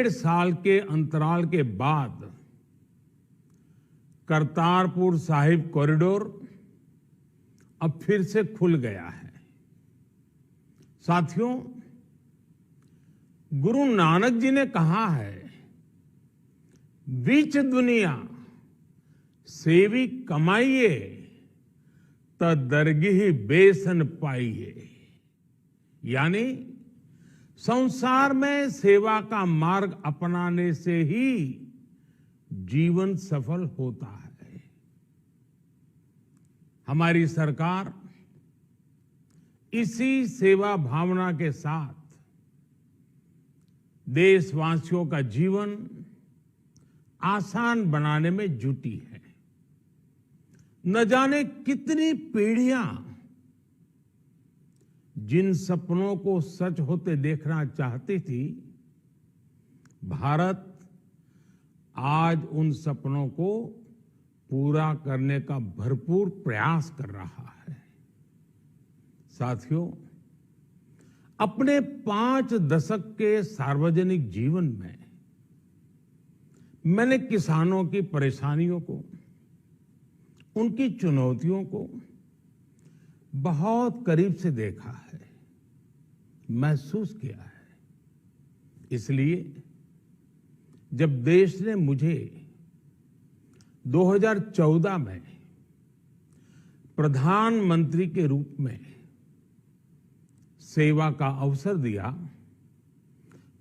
1.5 साल के अंतराल के बाद करतारपुर साहिब कॉरिडोर अब फिर से खुल गया है। साथियों, गुरु नानक जी ने कहा है, बीच दुनिया सेवी कमाइए त दरगिही बेसन पाइए। यानी संसार में सेवा का मार्ग अपनाने से ही जीवन सफल होता है। हमारी सरकार इसी सेवा भावना के साथ देशवासियों का जीवन आसान बनाने में जुटी है। न जाने कितनी पीढ़ियां जिन सपनों को सच होते देखना चाहती थी, भारत आज उन सपनों को पूरा करने का भरपूर प्रयास कर रहा है। साथियों, अपने 5 दशक के सार्वजनिक जीवन में मैंने किसानों की परेशानियों को, उनकी चुनौतियों को बहुत करीब से देखा है, महसूस किया है। इसलिए जब देश ने मुझे 2014 में प्रधानमंत्री के रूप में सेवा का अवसर दिया,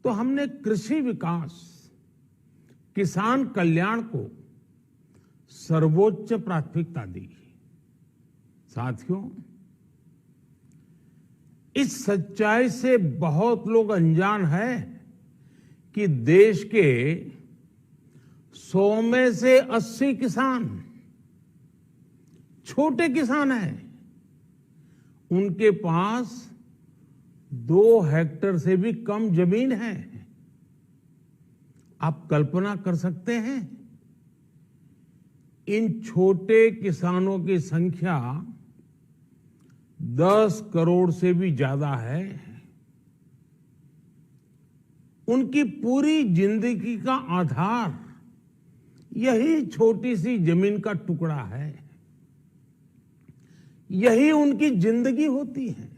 तो हमने कृषि विकास, किसान कल्याण को सर्वोच्च प्राथमिकता दी। साथियों, इस सच्चाई से बहुत लोग अनजान हैं कि देश के 100 में से 80 किसान छोटे किसान हैं। उनके पास 2 हेक्टेयर से भी कम जमीन है। आप कल्पना कर सकते हैं, इन छोटे किसानों की संख्या 10 करोड़ से भी ज्यादा है। उनकी पूरी जिंदगी का आधार यही छोटी सी जमीन का टुकड़ा है। यही उनकी जिंदगी होती है।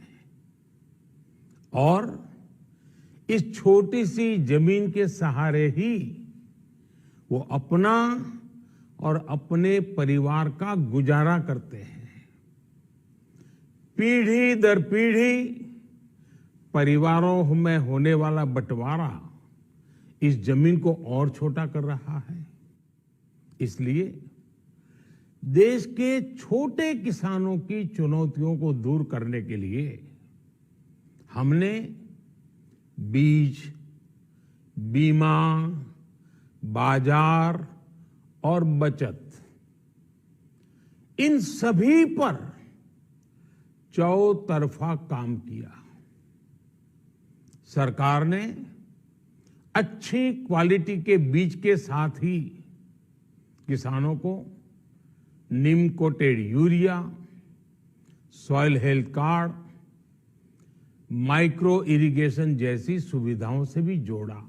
और इस छोटी सी जमीन के सहारे ही वो अपना और अपने परिवार का गुजारा करते हैं। पीढ़ी दर पीढ़ी परिवारों में होने वाला बंटवारा इस जमीन को और छोटा कर रहा है। इसलिए देश के छोटे किसानों की चुनौतियों को दूर करने के लिए हमने बीज, बीमा, बाजार और बचत, इन सभी पर चौतरफा काम किया। सरकार ने अच्छी क्वालिटी के बीज के साथ ही किसानों को नीम coated urea, soil health card, micro irrigation जैसी सुविधाओं से भी जोड़ा।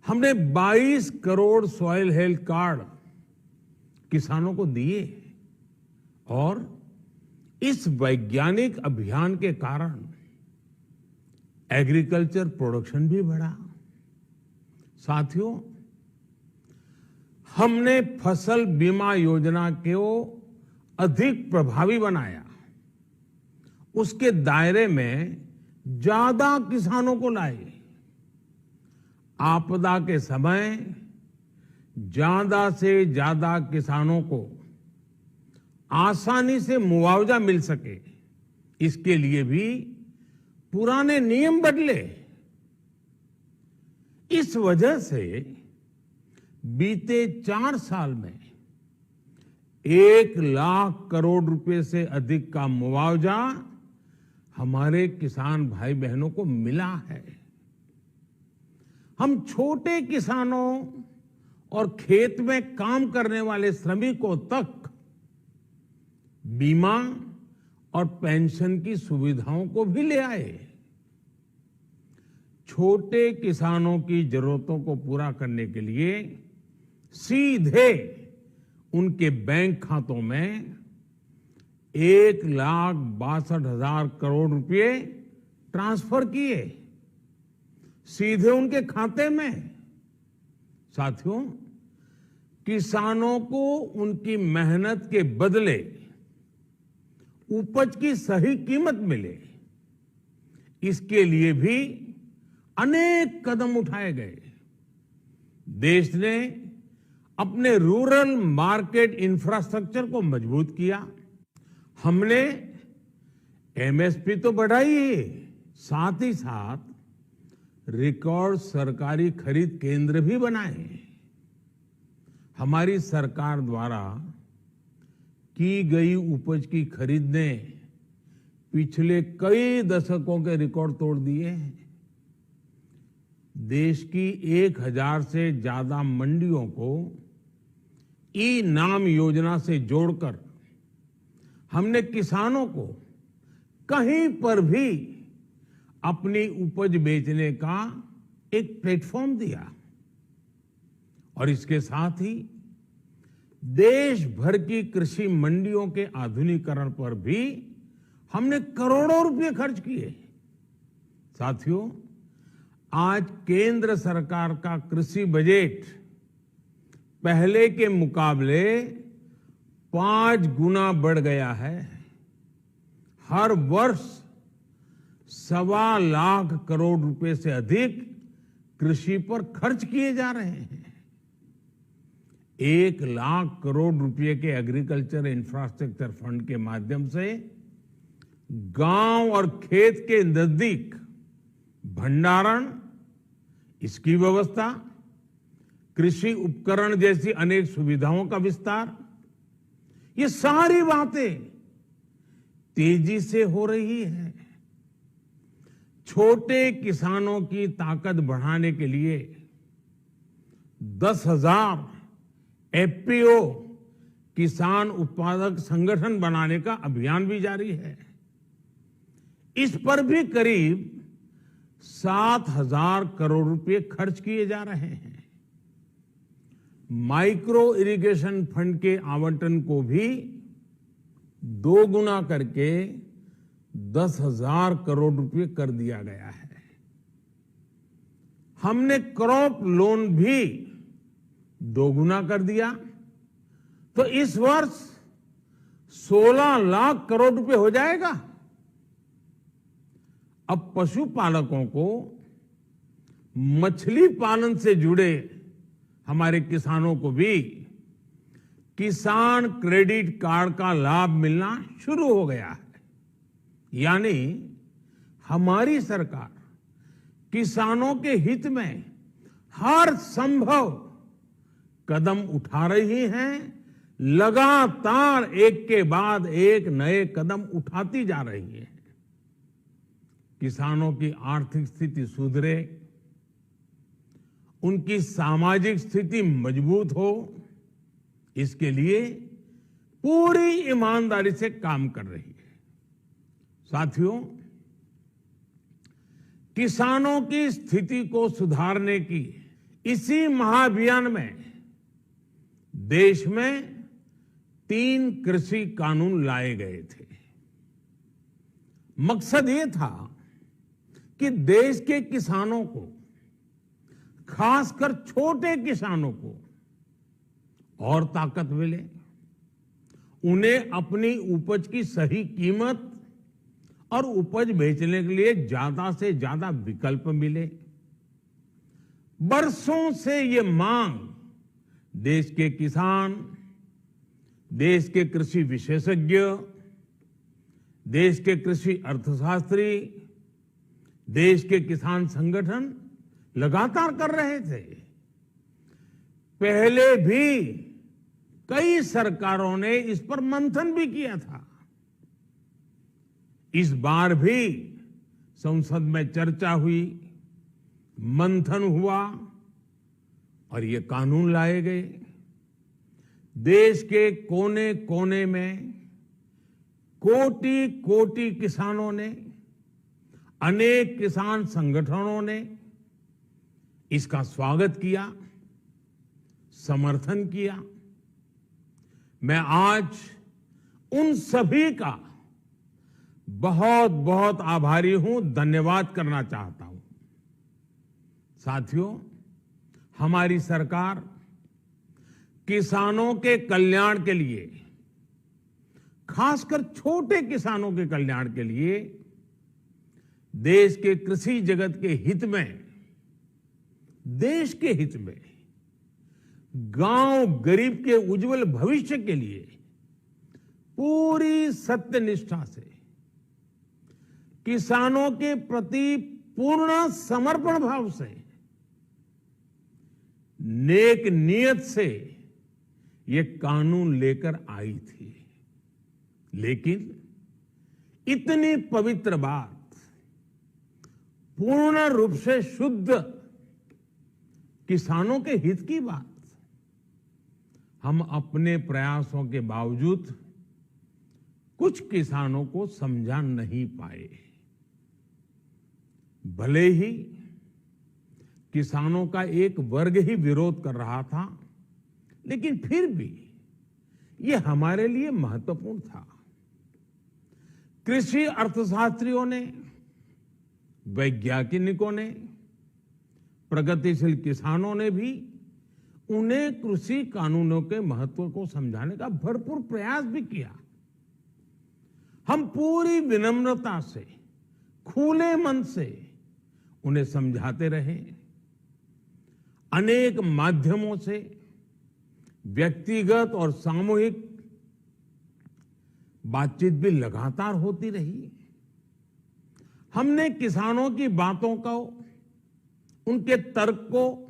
हमने 22 करोड़ सॉइल हेल्थ कार्ड किसानों को दिए और इस वैज्ञानिक अभियान के कारण एग्रीकल्चर प्रोडक्शन भी बढ़ा। साथियों, हमने फसल बीमा योजना को अधिक प्रभावी बनाया। उसके दायरे में ज्यादा किसानों को लाए। आपदा के समय ज्यादा से ज्यादा किसानों को आसानी से मुआवजा मिल सके, इसके लिए भी पुराने नियम बदले। इस वजह से बीते 4 साल में 1 लाख करोड़ रुपए से अधिक का मुआवजा हमारे किसान भाई बहनों को मिला है। हम छोटे किसानों और खेत में काम करने वाले श्रमिकों तक बीमा और पेंशन की सुविधाओं को भी ले आए। छोटे किसानों की जरूरतों को पूरा करने के लिए सीधे उनके बैंक खातों में 1,62,000 करोड़ रुपए ट्रांसफर किए, सीधे उनके खाते में। साथियों, किसानों को उनकी मेहनत के बदले उपज की सही कीमत मिले, इसके लिए भी अनेक कदम उठाए गए। देश ने अपने रूरल मार्केट इंफ्रास्ट्रक्चर को मजबूत किया। हमने एमएसपी तो बढ़ाई ही, साथ ही साथ रिकॉर्ड सरकारी खरीद केंद्र भी बनाए। हमारी सरकार द्वारा की गई उपज की खरीद ने पिछले कई दशकों के रिकॉर्ड तोड़ दिए हैं। देश की 1,000 से ज्यादा मंडियों को ई नाम योजना से जोड़कर हमने किसानों को कहीं पर भी अपनी उपज बेचने का एक प्लेटफॉर्म दिया और इसके साथ ही देश भर की कृषि मंडियों के आधुनिकीकरण पर भी हमने करोड़ों रुपए खर्च किए। साथियों, आज केंद्र सरकार का कृषि बजट पहले के मुकाबले 5 गुना बढ़ गया है। हर वर्ष 1.25 लाख करोड़ रुपए से अधिक कृषि पर खर्च किए जा रहे हैं। 1 लाख करोड़ रुपए के एग्रीकल्चर इंफ्रास्ट्रक्चर फंड के माध्यम से गांव और खेत के नजदीक भंडारण, इसकी व्यवस्था, कृषि उपकरण जैसी अनेक सुविधाओं का विस्तार, ये सारी बातें तेजी से हो रही है। छोटे किसानों की ताकत बढ़ाने के लिए 10,000 एफपीओ किसान उत्पादक संगठन बनाने का अभियान भी जारी है। इस पर भी करीब 7,000 करोड़ रुपए खर्च किए जा रहे हैं। माइक्रो इरिगेशन फंड के आवंटन को भी 2 गुना करके 10,000 करोड़ रुपए कर दिया गया है। हमने क्रॉप लोन भी 2 गुना कर दिया, तो इस वर्ष 16 लाख करोड़ रुपए हो जाएगा। अब पशुपालकों को मछली पालन से जुड़े हमारे किसानों को भी किसान क्रेडिट कार्ड का लाभ मिलना शुरू हो गया है। यानी हमारी सरकार किसानों के हित में हर संभव कदम उठा रही है, लगातार एक के बाद एक नए कदम उठाती जा रही है। किसानों की आर्थिक स्थिति सुधरे, उनकी सामाजिक स्थिति मजबूत हो, इसके लिए पूरी ईमानदारी से काम कर रही है। साथियों, किसानों की स्थिति को सुधारने की इसी महाअभियान में देश में 3 कृषि कानून लाए गए थे। मकसद ये था कि देश के किसानों को, खासकर छोटे किसानों को और ताकत मिले, उन्हें अपनी उपज की सही कीमत और उपज बेचने के लिए ज्यादा से ज्यादा विकल्प मिले। बरसों से ये मांग देश के किसान, देश के कृषि विशेषज्ञ, देश के कृषि अर्थशास्त्री, देश के किसान संगठन लगातार कर रहे थे। पहले भी कई सरकारों ने इस पर मंथन भी किया था। इस बार भी संसद में चर्चा हुई, मंथन हुआ और ये कानून लाए गए। देश के कोने कोने में कोटि कोटि किसानों ने, अनेक किसान संगठनों ने इसका स्वागत किया, समर्थन किया। मैं आज उन सभी का बहुत बहुत आभारी हूं, धन्यवाद करना चाहता हूं। साथियों, हमारी सरकार किसानों के कल्याण के लिए, खासकर छोटे किसानों के कल्याण के लिए, देश के कृषि जगत के हित में, देश के हित में, गांव गरीब के उज्जवल भविष्य के लिए पूरी सत्यनिष्ठा से, किसानों के प्रति पूर्ण समर्पण भाव से, नेक नियत से ये कानून लेकर आई थी। लेकिन इतनी पवित्र बात, पूर्ण रूप से शुद्ध किसानों के हित की बात, हम अपने प्रयासों के बावजूद कुछ किसानों को समझा नहीं पाए। भले ही किसानों का एक वर्ग ही विरोध कर रहा था, लेकिन फिर भी यह हमारे लिए महत्वपूर्ण था। कृषि अर्थशास्त्रियों ने, वैज्ञानिकों ने, प्रगतिशील किसानों ने भी उन्हें कृषि कानूनों के महत्व को समझाने का भरपूर प्रयास भी किया। हम पूरी विनम्रता से, खुले मन से उन्हें समझाते रहे। अनेक माध्यमों से व्यक्तिगत और सामूहिक बातचीत भी लगातार होती रही। हमने किसानों की बातों को, उनके तर्क को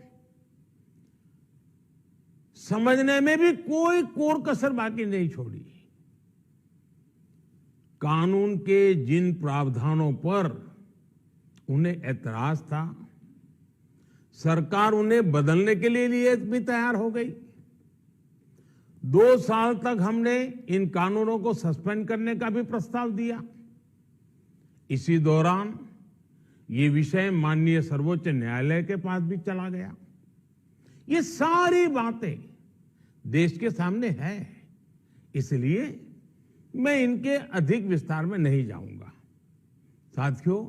समझने में भी कोई कोर कसर बाकी नहीं छोड़ी। कानून के जिन प्रावधानों पर उन्हें ऐतराज था, सरकार उन्हें बदलने के लिए भी तैयार हो गई। 2 साल तक हमने इन कानूनों को सस्पेंड करने का भी प्रस्ताव दिया। इसी दौरान ये विषय माननीय सर्वोच्च न्यायालय के पास भी चला गया। ये सारी बातें देश के सामने है, इसलिए मैं इनके अधिक विस्तार में नहीं जाऊंगा। साथियों,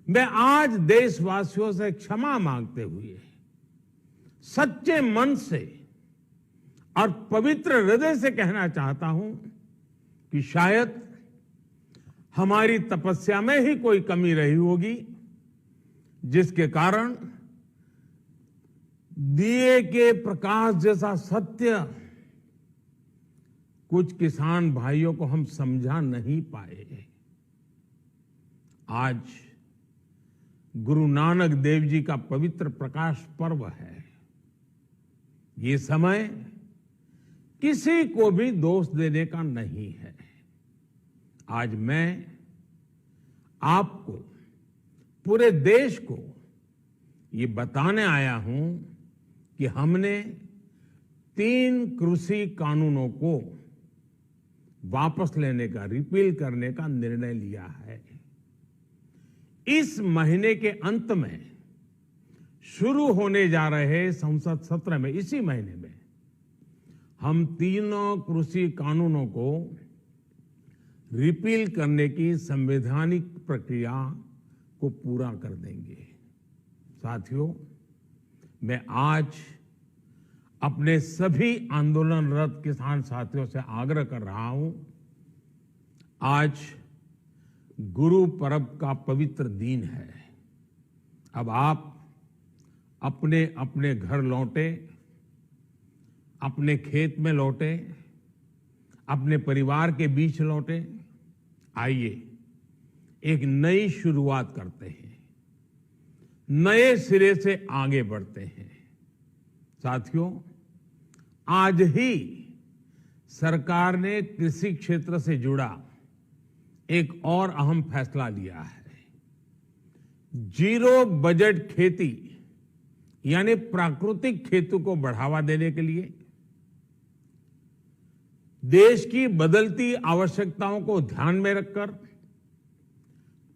मैं आज देशवासियों से क्षमा मांगते हुए सच्चे मन से और पवित्र हृदय से कहना चाहता हूं कि शायद हमारी तपस्या में ही कोई कमी रही होगी, जिसके कारण दिए के प्रकाश जैसा सत्य कुछ किसान भाइयों को हम समझा नहीं पाए। आज गुरु नानक देव जी का पवित्र प्रकाश पर्व है। ये समय किसी को भी दोष देने का नहीं है। आज मैं आपको, पूरे देश को ये बताने आया हूं कि हमने 3 कृषि कानूनों को वापस लेने का, रिपील करने का निर्णय लिया है। इस महीने के अंत में शुरू होने जा रहे संसद सत्र में, इसी महीने में, हम 3 कृषि कानूनों को रिपील करने की संवैधानिक प्रक्रिया को पूरा कर देंगे। साथियों, मैं आज अपने सभी आंदोलनरत किसान साथियों से आग्रह कर रहा हूं, आज गुरु पर्व का पवित्र दिन है। अब आप अपने अपने घर लौटे, अपने खेत में लौटे, अपने परिवार के बीच लौटे। आइए एक नई शुरुआत करते हैं, नए सिरे से आगे बढ़ते हैं। साथियों, आज ही सरकार ने कृषि क्षेत्र से जुड़ा एक और अहम फैसला लिया है। 0 बजट खेती यानी प्राकृतिक खेती को बढ़ावा देने के लिए, देश की बदलती आवश्यकताओं को ध्यान में रखकर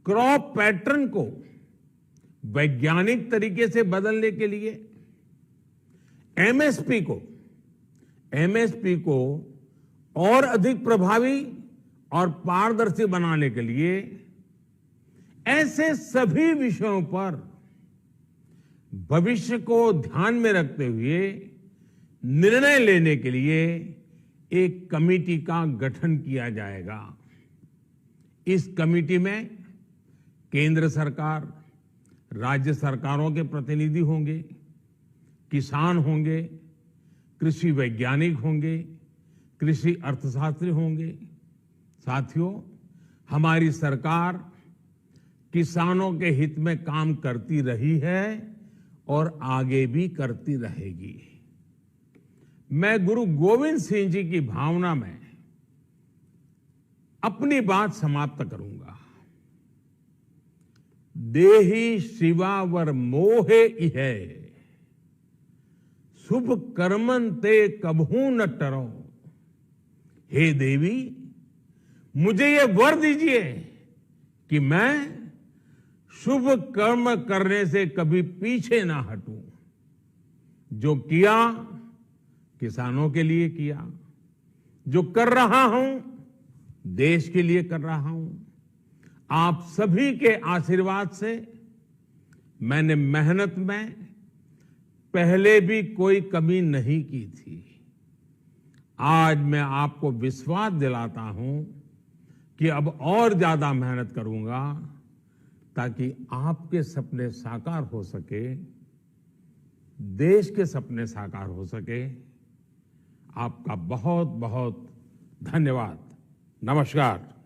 क्रॉप पैटर्न को वैज्ञानिक तरीके से बदलने के लिए एमएसपी को और अधिक प्रभावी और पारदर्शी बनाने के लिए ऐसे सभी विषयों पर भविष्य को ध्यान में रखते हुए निर्णय लेने के लिए एक कमेटी का गठन किया जाएगा। इस कमेटी में केंद्र सरकार, राज्य सरकारों के प्रतिनिधि होंगे, किसान होंगे, कृषि वैज्ञानिक होंगे, कृषि अर्थशास्त्री होंगे। साथियों, हमारी सरकार किसानों के हित में काम करती रही है और आगे भी करती रहेगी। मैं गुरु गोविंद सिंह जी की भावना में अपनी बात समाप्त करूंगा। देहि शिवावर मोहे इहे, शुभ कर्मन ते कबहू न टरो। हे देवी, मुझे ये वर दीजिए कि मैं शुभ कर्म करने से कभी पीछे ना हटूं। जो किया किसानों के लिए किया, जो कर रहा हूं देश के लिए कर रहा हूं। आप सभी के आशीर्वाद से मैंने मेहनत में पहले भी कोई कमी नहीं की थी। आज मैं आपको विश्वास दिलाता हूं कि अब और ज्यादा मेहनत करूंगा ताकि आपके सपने साकार हो सके, देश के सपने साकार हो सके। आपका बहुत बहुत धन्यवाद। नमस्कार।